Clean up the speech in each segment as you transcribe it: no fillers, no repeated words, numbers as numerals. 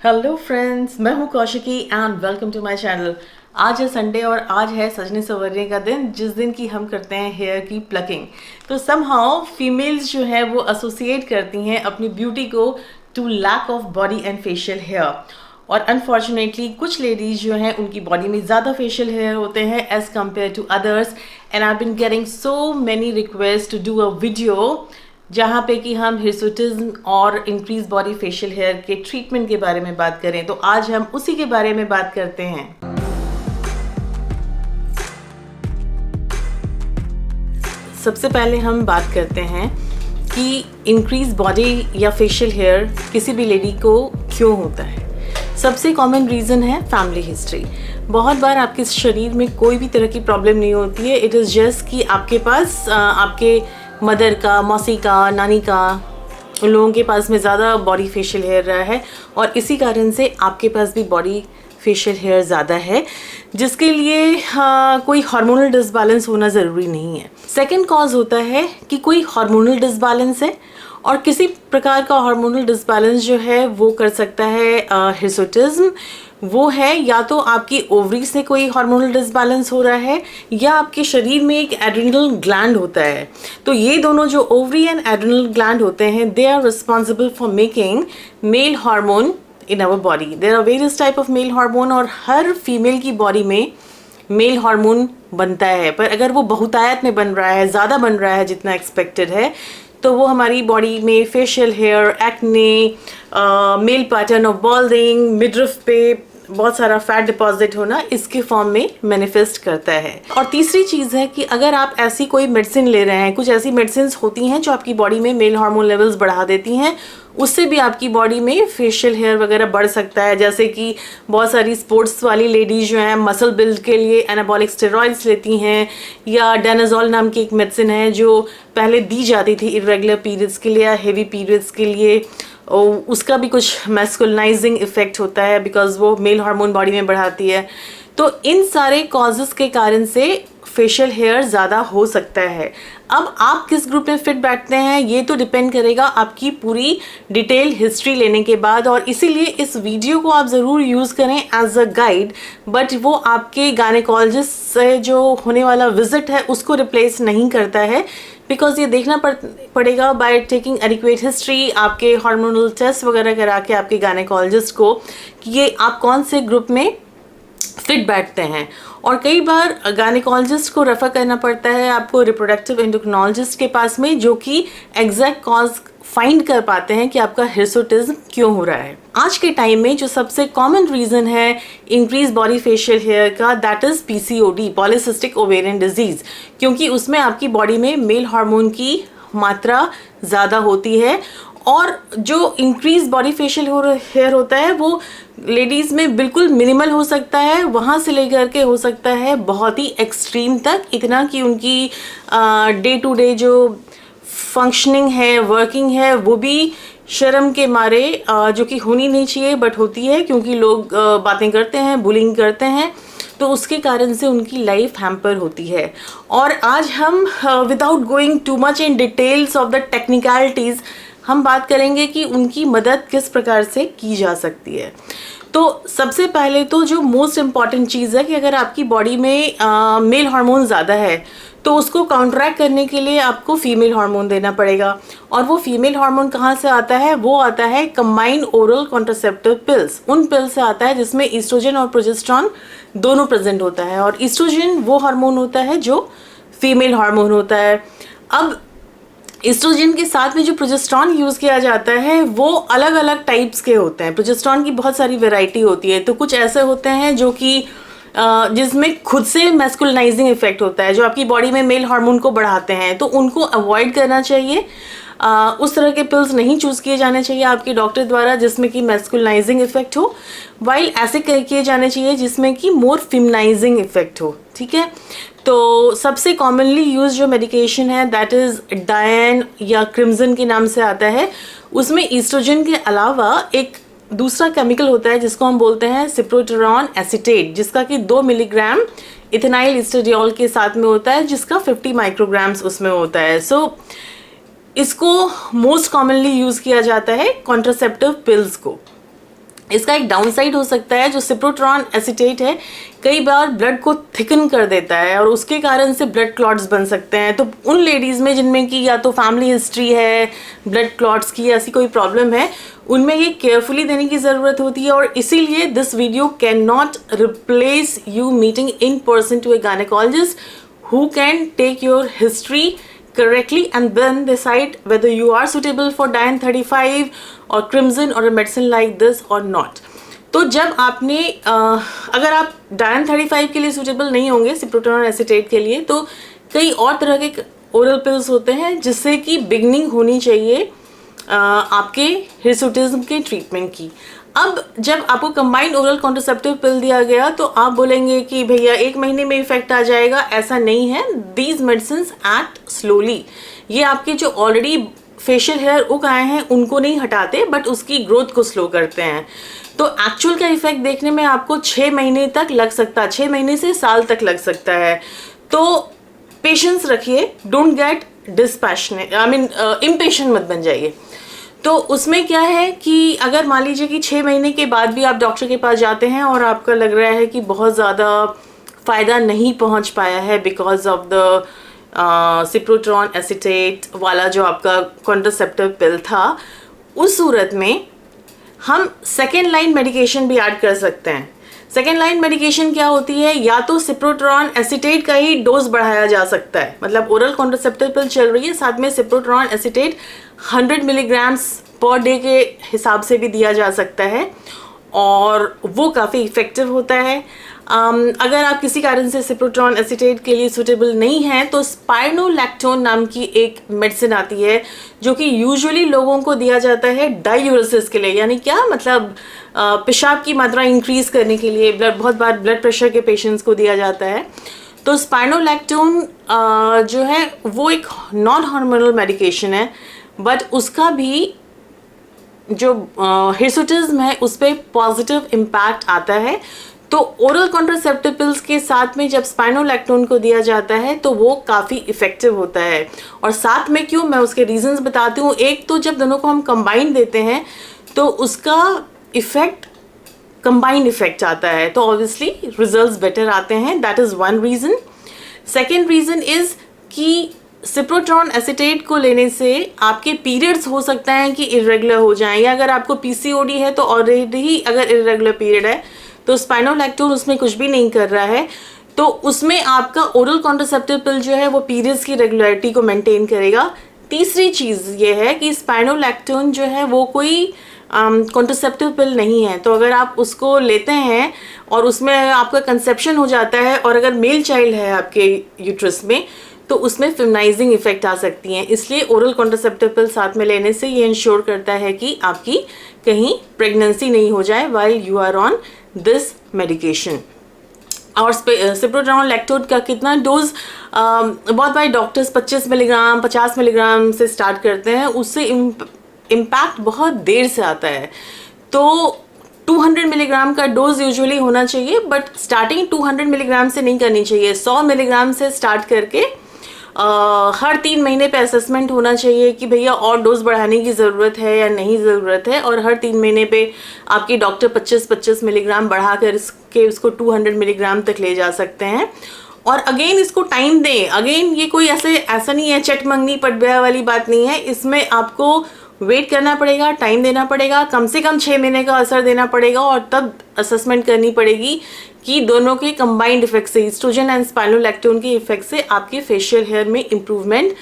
Hello friends, मैं हूं Kaushiki and welcome to my channel. आज है संडे और आज है सजने संवरने का दिन, जिस दिन की हम करते हैं हेयर की प्लकिंग। तो समहाउ फीमेल्स जो है वो एसोसिएट करती हैं अपनी ब्यूटी को to lack of body and facial hair. और अनफॉर्चुनेटली कुछ लेडीज जो हैं उनकी बॉडी में ज़्यादा फेशियल हेयर होते हैं as compare to others. And I been getting so many request to do a video जहाँ पे कि हम हिर्सुटिज्म और इंक्रीज बॉडी फेशियल हेयर के ट्रीटमेंट के बारे में बात करें। तो आज हम उसी के बारे में बात करते हैं। सबसे पहले हम बात करते हैं कि इंक्रीज बॉडी या फेशियल हेयर किसी भी लेडी को क्यों होता है। सबसे कॉमन रीज़न है फैमिली हिस्ट्री। बहुत बार आपके शरीर में कोई भी तरह की प्रॉब्लम नहीं होती है, इट इज़ जस्ट कि आपके पास आपके मदर का, मौसी का, नानी का, उन लोगों के पास में ज़्यादा बॉडी फेशियल हेयर रहा है और इसी कारण से आपके पास भी बॉडी फेशियल हेयर ज़्यादा है, जिसके लिए कोई हार्मोनल डिसबैलेंस होना ज़रूरी नहीं है। सेकंड कॉज होता है कि कोई हार्मोनल डिसबैलेंस है और किसी प्रकार का हार्मोनल डिसबैलेंस जो है वो कर सकता है हिर्सुटिज्म। वो है या तो आपकी ओवरी से कोई हार्मोनल डिसबैलेंस हो रहा है या आपके शरीर में एक एड्रिनल ग्लैंड होता है। तो ये दोनों जो ओवरी एंड एड्रिनल ग्लैंड होते हैं, they are responsible for making male hormone in our body. There are various type of male hormone और हर फीमेल की बॉडी में मेल हार्मोन बनता है, पर अगर वो बहुतायत में बन रहा है, ज़्यादा बन रहा है जितना एक्सपेक्टेड है, तो वो हमारी बॉडी में facial hair, acne, male pattern of balding, midriff पे बहुत सारा फैट डिपॉजिट होना, इसके फॉर्म में मैनिफेस्ट करता है। और तीसरी चीज़ है कि अगर आप ऐसी कोई मेडिसिन ले रहे हैं, कुछ ऐसी मेडिसिन होती हैं जो आपकी बॉडी में मेल हार्मोन लेवल्स बढ़ा देती हैं, उससे भी आपकी बॉडी में फेशियल हेयर वगैरह बढ़ सकता है। जैसे कि बहुत सारी स्पोर्ट्स वाली लेडीज जो हैं मसल बिल्ड के लिए एनाबॉलिक स्टेरॉइड्स लेती हैं, या डेनाजोल नाम की एक मेडिसिन है जो पहले दी जाती थी इरेगुलर पीरियड्स के लिए या हेवी पीरियड्स के लिए। उसका भी कुछ मैस्कुलिनाइजिंग इफेक्ट होता है बिकॉज वो मेल हार्मोन बॉडी में बढ़ाती है। तो इन सारे कॉजेज़ के कारण से फेशियल हेयर ज़्यादा हो सकता है। अब आप किस ग्रुप में फिट बैठते हैं ये तो डिपेंड करेगा आपकी पूरी डिटेल हिस्ट्री लेने के बाद, और इसीलिए इस वीडियो को आप ज़रूर यूज़ करें एज अ गाइड, बट वो आपके गायनेकोलॉजिस्ट से जो होने वाला विजिट है उसको रिप्लेस नहीं करता है। बिकॉज ये देखना पड़ेगा बाय टेकिंग एडिक्वेट हिस्ट्री, आपके हार्मोनल टेस्ट वगैरह करा के आपके गायनेकोलॉजिस्ट को, कि ये आप कौन से ग्रुप में फिट बैठते हैं। और कई बार गायनेकोलॉजिस्ट को रेफर करना पड़ता है आपको रिप्रोडक्टिव एंडोक्रिनोलॉजिस्ट के पास में, जो कि एग्जैक्ट कॉज फाइंड कर पाते हैं कि आपका हिर्सुटिज्म क्यों हो रहा है। आज के टाइम में जो सबसे कॉमन रीज़न है इंक्रीज बॉडी फेशियल हेयर का, that is PCOD, polycystic ovarian disease, क्योंकि उसमें आपकी बॉडी में मेल हार्मोन की मात्रा ज़्यादा होती है। और जो इंक्रीज बॉडी फेशियल हेयर होता है वो लेडीज़ में बिल्कुल मिनिमल हो सकता है, वहाँ से लेकर के हो सकता है बहुत ही एक्सट्रीम तक, इतना कि उनकी डे टू डे जो फंक्शनिंग है, वर्किंग है, वो भी शर्म के मारे, जो कि होनी नहीं चाहिए बट होती है क्योंकि लोग बातें करते हैं, बुलिंग करते हैं, तो उसके कारण से उनकी लाइफ हैम्पर होती है। और आज हम without going too much in details of the technicalities हम बात करेंगे कि उनकी मदद किस प्रकार से की जा सकती है। तो सबसे पहले तो जो मोस्ट इम्पॉर्टेंट चीज़ है कि अगर आपकी बॉडी में मेल हार्मोन ज़्यादा है तो उसको काउंटरैक्ट करने के लिए आपको फीमेल हार्मोन देना पड़ेगा। और वो फीमेल हार्मोन कहाँ से आता है? वो आता है कंबाइंड ओरल कॉन्ट्रासेप्टिव पिल्स, उन पिल्स से आता है जिसमें ईस्ट्रोजन और प्रोजेस्टेरॉन दोनों प्रेजेंट होता है। और ईस्ट्रोजन वो हार्मोन होता है जो फीमेल हार्मोन होता है। अब एस्ट्रोजन के साथ में जो प्रोजेस्टेरॉन यूज़ किया जाता है वो अलग अलग टाइप्स के होते हैं। प्रोजेस्टेरॉन की बहुत सारी वैरायटी होती है। तो कुछ ऐसे होते हैं जो कि जिसमें खुद से मैस्कुलिनाइजिंग इफेक्ट होता है, जो आपकी बॉडी में मेल हार्मोन को बढ़ाते हैं, तो उनको अवॉइड करना चाहिए। उस तरह के पिल्स नहीं चूज़ किए जाने चाहिए आपके डॉक्टर द्वारा जिसमें कि मैस्कुलिनाइजिंग इफेक्ट हो, वाइल ऐसे किए जाने चाहिए जिसमें कि मोर फेमिनाइजिंग इफेक्ट हो। ठीक है, तो सबसे कॉमनली यूज जो मेडिकेशन है दैट इज़ डायन या क्रिम्जन के नाम से आता है। उसमें ईस्ट्रोजन के अलावा एक दूसरा केमिकल होता है जिसको हम बोलते हैं सिप्रोटेरॉन एसीटेट, जिसका कि 2 मिलीग्राम इथेनाइल एस्ट्रेडियोल के साथ में होता है, जिसका 50 माइक्रोग्राम्स उसमें होता है। सो इसको मोस्ट कॉमनली यूज़ किया जाता है कॉन्ट्रासेप्टिव पिल्स को। इसका एक डाउन साइड हो सकता है, जो सिप्रोट्रॉन एसीटेट है कई बार ब्लड को थिकन कर देता है और उसके कारण से ब्लड क्लॉट्स बन सकते हैं। तो उन लेडीज़ में जिनमें कि या तो फैमिली हिस्ट्री है ब्लड क्लॉट्स की, ऐसी कोई प्रॉब्लम है, उनमें ये केयरफुली देने की ज़रूरत होती है। और इसीलिए this video can not replace you meeting in person to a gynaecologist who can take your history correctly and then decide whether you are suitable for Dian 35 or Crimson or a medicine like this or not. तो जब आपने अगर आप Dian 35 के लिए suitable नहीं होंगे सिप्रोट्रॉन acetate के लिए, तो कई और तरह के ओरल पिल्स होते हैं जिससे कि बिगनिंग होनी चाहिए आपके हिर्सुटिज्म के ट्रीटमेंट की। अब जब आपको कंबाइंड ओरल कॉन्ट्रासेप्टिव पिल दिया गया तो आप बोलेंगे कि भैया 1 महीने में इफेक्ट आ जाएगा, ऐसा नहीं है। These medicine act slowly. ये आपके जो ऑलरेडी फेशियल हेयर उग आए हैं उनको नहीं हटाते, बट उसकी ग्रोथ को स्लो करते हैं। तो एक्चुअल का इफेक्ट देखने में आपको 6 महीने तक लग सकता है, 6 महीने से साल तक लग सकता है। तो पेशेंस रखिए, डोंट गेट डिस्पैशनेट, इम्पेशेंट मत बन जाइए। तो उसमें क्या है कि अगर मान लीजिए कि 6 महीने के बाद भी आप डॉक्टर के पास जाते हैं और आपका लग रहा है कि बहुत ज़्यादा फ़ायदा नहीं पहुंच पाया है बिकॉज ऑफ द सिप्रोट्रॉन एसीटेट वाला जो आपका कॉन्ट्रासेप्टिव पिल था, उस सूरत में हम सेकेंड लाइन मेडिकेशन भी ऐड कर सकते हैं। सेकेंड लाइन मेडिकेशन क्या होती है, या तो सिप्रोट्रॉन एसीटेट का ही डोज बढ़ाया जा सकता है, मतलब ओरल कॉन्ट्रासेप्टिव पिल चल रही है, साथ में सिप्रोट्रॉन एसीटेट 100 मिलीग्राम्स पर डे के हिसाब से भी दिया जा सकता है और वो काफ़ी इफ़ेक्टिव होता है। अगर आप किसी कारण से सिप्रोट्रॉन एसीटेट के लिए सूटेबल नहीं हैं तो स्पाइरोलैक्टोन नाम की एक मेडिसिन आती है जो कि यूजुअली लोगों को दिया जाता है डायूरेसिस के लिए, यानी क्या मतलब पेशाब की मात्रा इंक्रीज करने के लिए, बहुत बार ब्लड प्रेशर के पेशेंट्स को दिया जाता है। तो स्पाइरोलैक्टोन जो है वो एक नॉन हार्मोनल मेडिकेशन है, बट उसका भी जो हिर्सुटिज्म है उस पर पॉजिटिव इम्पैक्ट आता है। तो ओरल कॉन्ट्रासेप्टिव पिल्स के साथ में जब स्पाइरोलैक्टोन को दिया जाता है तो वो काफ़ी इफ़ेक्टिव होता है। और साथ में क्यों, मैं उसके रीजंस बताती हूँ। एक तो जब दोनों को हम कंबाइन देते हैं तो उसका इफ़ेक्ट कंबाइंड इफ़ेक्ट आता है, तो ऑब्वियसली रिजल्ट्स बेटर आते हैं। That is one reason. Second reason is कि सिप्रोट्रॉन एसीटेट को लेने से आपके पीरियड्स हो सकता है कि इरेगुलर हो जाएं, या अगर आपको पीसीओडी है तो ऑलरेडी ही अगर इरेगुलर पीरियड है तो स्पाइरोलैक्टोन उसमें कुछ भी नहीं कर रहा है, तो उसमें आपका ओरल कॉन्ट्रासेप्टिव पिल जो है वो पीरियड्स की रेगुलरिटी को मेंटेन करेगा। तीसरी चीज़ ये है कि स्पाइरोलैक्टोन जो है वो कोई कॉन्ट्रासेप्टिव पिल नहीं है, तो अगर आप उसको लेते हैं और उसमें आपका कंसेप्शन हो जाता है और अगर मेल चाइल्ड है आपके यूट्रस में तो उसमें फेमिनाइजिंग इफेक्ट आ सकती हैं। इसलिए ओरल कॉन्ट्रासेप्टिव पिल साथ में लेने से ये इंश्योर करता है कि आपकी कहीं प्रेगनेंसी नहीं हो जाए while you are on this medication. और सिप्रोट्रॉन लैक्टोन का कितना डोज, बहुत बार डॉक्टर्स 25 मिलीग्राम 50 मिलीग्राम से स्टार्ट करते हैं, उससे इम्पैक्ट बहुत देर से आता है। तो 200 मिलीग्राम का डोज यूजुअली होना चाहिए, बट स्टार्टिंग 200 मिलीग्राम से नहीं करनी चाहिए। 100 मिलीग्राम से स्टार्ट करके हर 3 महीने पे असेसमेंट होना चाहिए कि भैया और डोज बढ़ाने की ज़रूरत है या नहीं ज़रूरत है, और हर 3 महीने पे आपकी डॉक्टर 25-25 मिलीग्राम बढ़ा कर उसको 200 मिलीग्राम तक ले जा सकते हैं। और अगेन इसको टाइम दें। अगेन ये कोई ऐसा नहीं है, चट मंगनी पट ब्याह वाली बात नहीं है। इसमें आपको वेट करना पड़ेगा, टाइम देना पड़ेगा, कम से कम 6 महीने का असर देना पड़ेगा और तब असेसमेंट करनी पड़ेगी कि दोनों के कंबाइंड इफेक्ट से, ईस्ट्रोजन एंड स्पाइरोलैक्टोन के इफेक्ट से आपके फेशियल हेयर में इम्प्रूवमेंट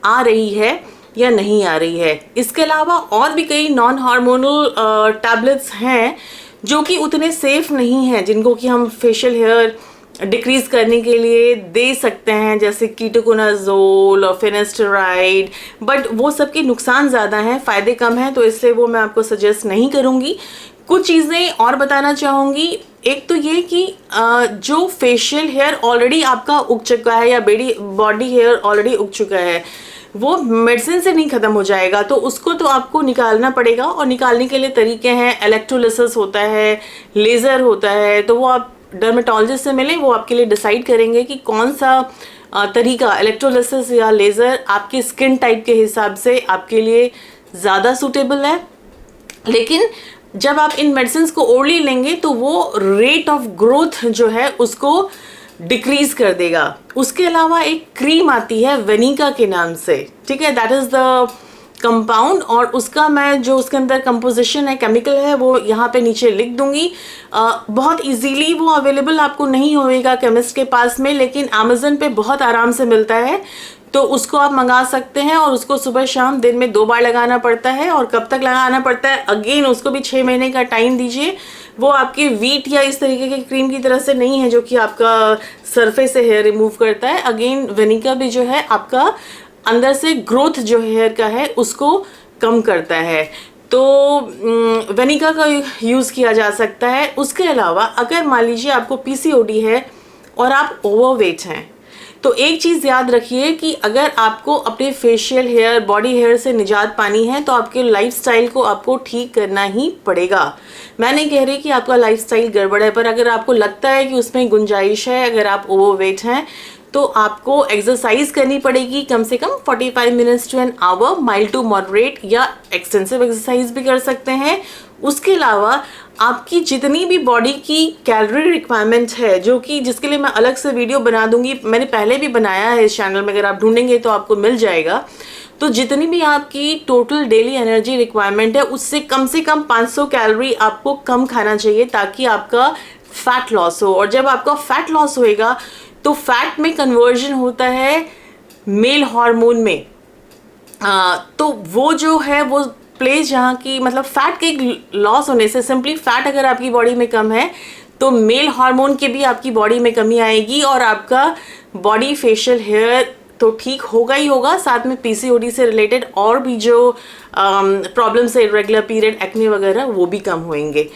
आ रही है या नहीं आ रही है। इसके अलावा और भी कई नॉन हार्मोनल टैबलेट्स हैं जो कि उतने सेफ नहीं हैं, जिनको कि हम फेशियल हेयर डिक्रीज करने के लिए दे सकते हैं, जैसे कीटोकोनाजोल और फिनेस्टराइड, बट वो सब के नुकसान ज़्यादा हैं, फ़ायदे कम हैं, तो इसलिए वो मैं आपको सजेस्ट नहीं करूँगी। कुछ चीज़ें और बताना चाहूँगी। एक तो ये कि जो फेशियल हेयर ऑलरेडी आपका उग चुका है या बॉडी हेयर ऑलरेडी उग चुका है, वो मेडिसिन से नहीं ख़त्म हो जाएगा, तो उसको तो आपको निकालना पड़ेगा। और निकालने के लिए तरीके हैं, इलेक्ट्रोलिसिस होता है, लेज़र होता है, तो वो आप डर्मेटोलॉजिस्ट से मिलें, वो आपके लिए डिसाइड करेंगे कि कौन सा तरीका, इलेक्ट्रोलिसिस या लेज़र, आपके स्किन टाइप के हिसाब से आपके लिए ज़्यादा सूटेबल है। लेकिन जब आप इन मेडिसिन को ओरली लेंगे तो वो रेट ऑफ ग्रोथ जो है उसको डिक्रीज कर देगा। उसके अलावा एक क्रीम आती है वेनिका के नाम से, ठीक है, दैट इज़ द कंपाउंड, और उसका मैं जो उसके अंदर कंपोजिशन है, केमिकल है, वो यहाँ पे नीचे लिख दूंगी। बहुत इजीली वो अवेलेबल आपको नहीं होएगा केमिस्ट के पास में, लेकिन अमेज़न पे बहुत आराम से मिलता है, तो उसको आप मंगा सकते हैं। और उसको सुबह शाम दिन में 2 बार लगाना पड़ता है। और कब तक लगाना पड़ता है, अगेन उसको भी 6 महीने का टाइम दीजिए। वो आपके वीट या इस तरीके के क्रीम की तरह से नहीं है जो कि आपका सरफेस से हेयर रिमूव करता है। अगेन वेनिका भी जो है आपका अंदर से ग्रोथ जो हेयर का है उसको कम करता है, तो वेनिका का यूज़ किया जा सकता है। उसके अलावा अगर मान लीजिए आपको पीसीओडी है और आप ओवरवेट हैं, तो एक चीज़ याद रखिए कि अगर आपको अपने फेशियल हेयर, बॉडी हेयर से निजात पानी है तो आपके लाइफस्टाइल को आपको ठीक करना ही पड़ेगा। मैं नहीं कह रही कि आपका लाइफस्टाइल गड़बड़ है, पर अगर आपको लगता है कि उसमें गुंजाइश है, अगर आप ओवरवेट हैं, तो आपको एक्सरसाइज करनी पड़ेगी कम से कम 45 minutes to an hour, mild to moderate, या एक्सटेंसिव एक्सरसाइज भी कर सकते हैं। उसके अलावा आपकी जितनी भी बॉडी की कैलोरी रिक्वायरमेंट है, जो कि जिसके लिए मैं अलग से वीडियो बना दूंगी, मैंने पहले भी बनाया है इस चैनल में, अगर आप ढूंढेंगे तो आपको मिल जाएगा। तो जितनी भी आपकी टोटल डेली एनर्जी रिक्वायरमेंट है, उससे कम 500 कैलोरी आपको कम खाना चाहिए, ताकि आपका फैट लॉस हो। और जब आपका फैट लॉस होएगा तो फैट में कन्वर्जन होता है मेल हार्मोन में। तो वो जो है वो प्लेस जहाँ की, मतलब फैट के लॉस होने से, सिंपली फैट अगर आपकी बॉडी में कम है तो मेल हार्मोन के भी आपकी बॉडी में कमी आएगी, और आपका बॉडी फेशियल हेयर तो ठीक होगा ही होगा, साथ में पीसीओडी से रिलेटेड और भी जो प्रॉब्लम्स है, इरेगुलर पीरियड, एक्ने वगैरह, वो भी कम होंगे।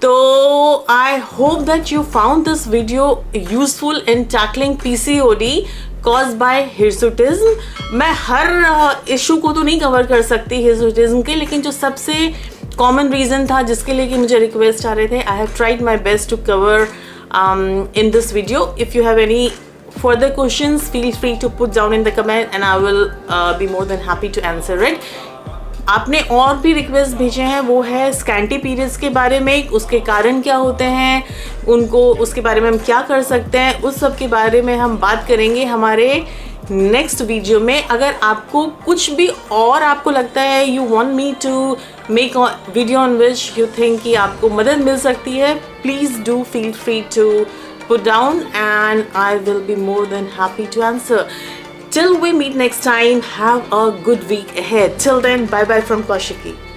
तो I hope that you found this video useful in tackling PCOD caused by hirsutism। मैं हर इशू को तो नहीं कवर कर सकती हिर्सुटिज्म के, लेकिन जो सबसे कॉमन रीज़न था जिसके लिए कि मुझे रिक्वेस्ट आ रहे थे, I have tried my best to cover in this video। If you have any further questions, feel free to put down in the comment and I will be more than happy to answer it। आपने और भी request भेजे हैं, वो है scanty periods के बारे में, उसके कारण क्या होते हैं, उनको उसके बारे में हम क्या कर सकते हैं, उस सब के बारे में हम बात करेंगे हमारे नेक्स्ट वीडियो में। अगर आपको कुछ भी और आपको लगता है, you want me to make a video on which you think कि आपको मदद मिल सकती है, please do feel free to put down and I will be more than happy to answer। Till we meet next time, have a good week ahead. Till then, bye bye from Kaushiki।